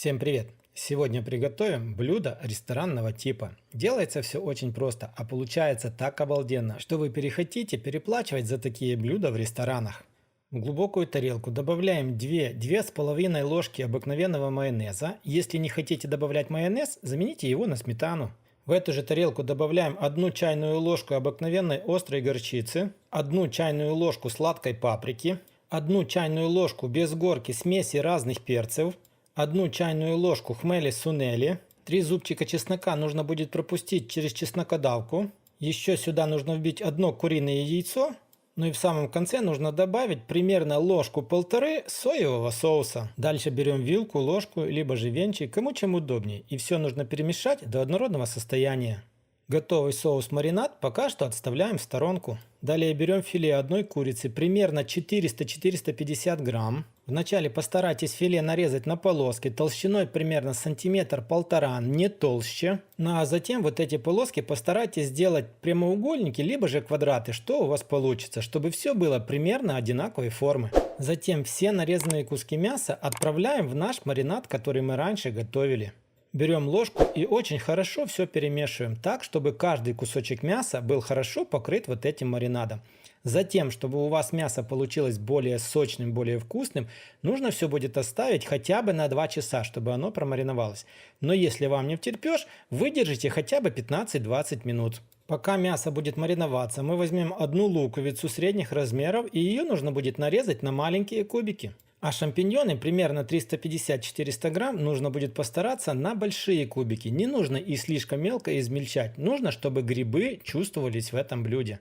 Всем привет! Сегодня приготовим блюдо ресторанного типа. Делается все очень просто, а получается так обалденно, что вы перехотите переплачивать за такие блюда в ресторанах. В глубокую тарелку добавляем 2-2,5 ложки обыкновенного майонеза. Если не хотите добавлять майонез, замените его на сметану. В эту же тарелку добавляем 1 чайную ложку обыкновенной острой горчицы, 1 чайную ложку сладкой паприки, 1 чайную ложку без горки смеси разных перцев, 1 чайную ложку хмели-сунели, 3 зубчика чеснока нужно будет пропустить через чеснокодавку, еще сюда нужно вбить 1 куриное яйцо, ну и в самом конце нужно добавить примерно 1,5 ложки соевого соуса. Дальше берем вилку, ложку, либо же венчик, кому чем удобнее, и все нужно перемешать до однородного состояния. Готовый соус-маринад пока что отставляем в сторонку. Далее берем филе одной курицы, примерно 400-450 грамм. Вначале постарайтесь филе нарезать на полоски толщиной примерно сантиметр-полтора, не толще. Ну а затем вот эти полоски постарайтесь сделать прямоугольники, либо же квадраты, что у вас получится, чтобы все было примерно одинаковой формы. Затем все нарезанные куски мяса отправляем в наш маринад, который мы раньше готовили. Берем ложку и очень хорошо все перемешиваем так, чтобы каждый кусочек мяса был хорошо покрыт вот этим маринадом. Затем, чтобы у вас мясо получилось более сочным, более вкусным, нужно все будет оставить хотя бы на 2 часа, чтобы оно промариновалось. Но если вам не втерпешь, выдержите хотя бы 15-20 минут. Пока мясо будет мариноваться, мы возьмем одну луковицу средних размеров, и ее нужно будет нарезать на маленькие кубики. А шампиньоны, примерно 350-400 грамм, нужно будет постараться на большие кубики. Не нужно и слишком мелко измельчать. Нужно, чтобы грибы чувствовались в этом блюде.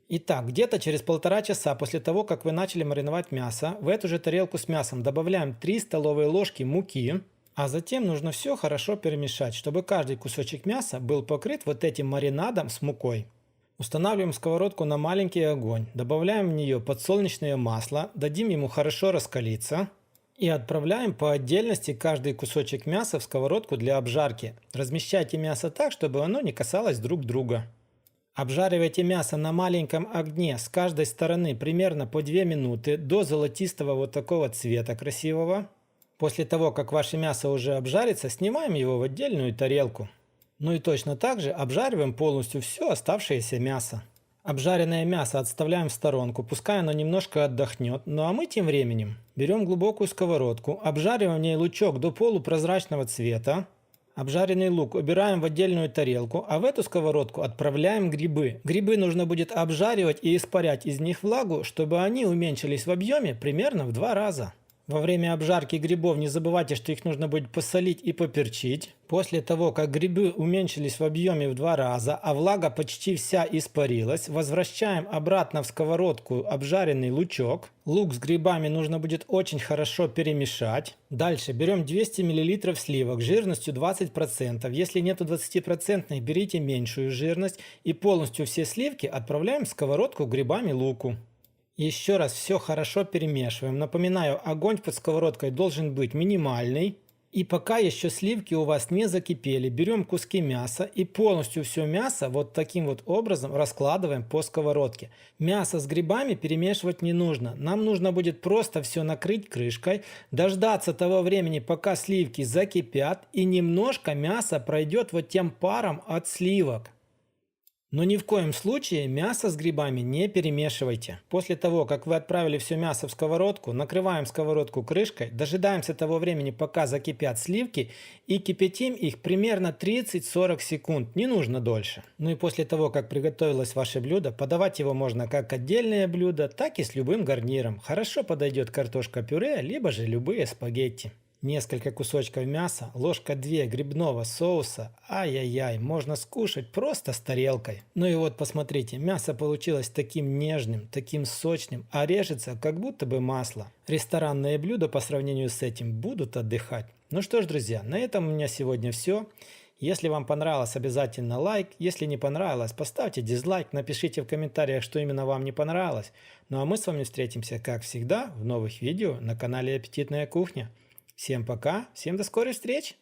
Итак, где-то через 1,5 часа после того, как вы начали мариновать мясо, в эту же тарелку с мясом добавляем 3 столовые ложки муки. А затем нужно все хорошо перемешать, чтобы каждый кусочек мяса был покрыт вот этим маринадом с мукой. Устанавливаем сковородку на маленький огонь, добавляем в нее подсолнечное масло, дадим ему хорошо раскалиться и отправляем по отдельности каждый кусочек мяса в сковородку для обжарки. Размещайте мясо так, чтобы оно не касалось друг друга. Обжаривайте мясо на маленьком огне с каждой стороны примерно по 2 минуты до золотистого вот такого цвета красивого. После того, как ваше мясо уже обжарится, снимаем его в отдельную тарелку. Ну и точно так же обжариваем полностью все оставшееся мясо. Обжаренное мясо отставляем в сторонку, пускай оно немножко отдохнет. Ну а мы тем временем берем глубокую сковородку, обжариваем в ней лучок до полупрозрачного цвета. Обжаренный лук убираем в отдельную тарелку, а в эту сковородку отправляем грибы. Грибы нужно будет обжаривать и испарять из них влагу, чтобы они уменьшились в объеме примерно в 2 раза. Во время обжарки грибов не забывайте, что их нужно будет посолить и поперчить. После того, как грибы уменьшились в объеме в 2 раза, а влага почти вся испарилась, возвращаем обратно в сковородку обжаренный лучок. Лук с грибами нужно будет очень хорошо перемешать. Дальше берем 200 мл сливок жирностью 20%. Если нету 20%, берите меньшую жирность и полностью все сливки отправляем в сковородку грибами луку. Еще раз все хорошо перемешиваем. Напоминаю, огонь под сковородкой должен быть минимальный. И пока еще сливки у вас не закипели, берем куски мяса и полностью все мясо вот таким вот образом раскладываем по сковородке. Мясо с грибами перемешивать не нужно. Нам нужно будет просто все накрыть крышкой, дождаться того времени, пока сливки закипят, и немножко мясо пройдет вот тем паром от сливок. Но ни в коем случае мясо с грибами не перемешивайте. После того, как вы отправили все мясо в сковородку, накрываем сковородку крышкой, дожидаемся того времени, пока закипят сливки, и кипятим их примерно 30-40 секунд, не нужно дольше. Ну и после того, как приготовилось ваше блюдо, подавать его можно как отдельное блюдо, так и с любым гарниром. Хорошо подойдет картошка-пюре, либо же любые спагетти. Несколько кусочков мяса, ложка 2 грибного соуса, ай-яй-яй, можно скушать просто с тарелкой. Ну и вот посмотрите, мясо получилось таким нежным, таким сочным, а режется как будто бы масло. Ресторанные блюда по сравнению с этим будут отдыхать. Ну что ж, друзья, на этом у меня сегодня все. Если вам понравилось, обязательно лайк. Если не понравилось, поставьте дизлайк, напишите в комментариях, что именно вам не понравилось. Ну а мы с вами встретимся, как всегда, в новых видео на канале Аппетитная кухня. Всем пока, всем до скорой встречи!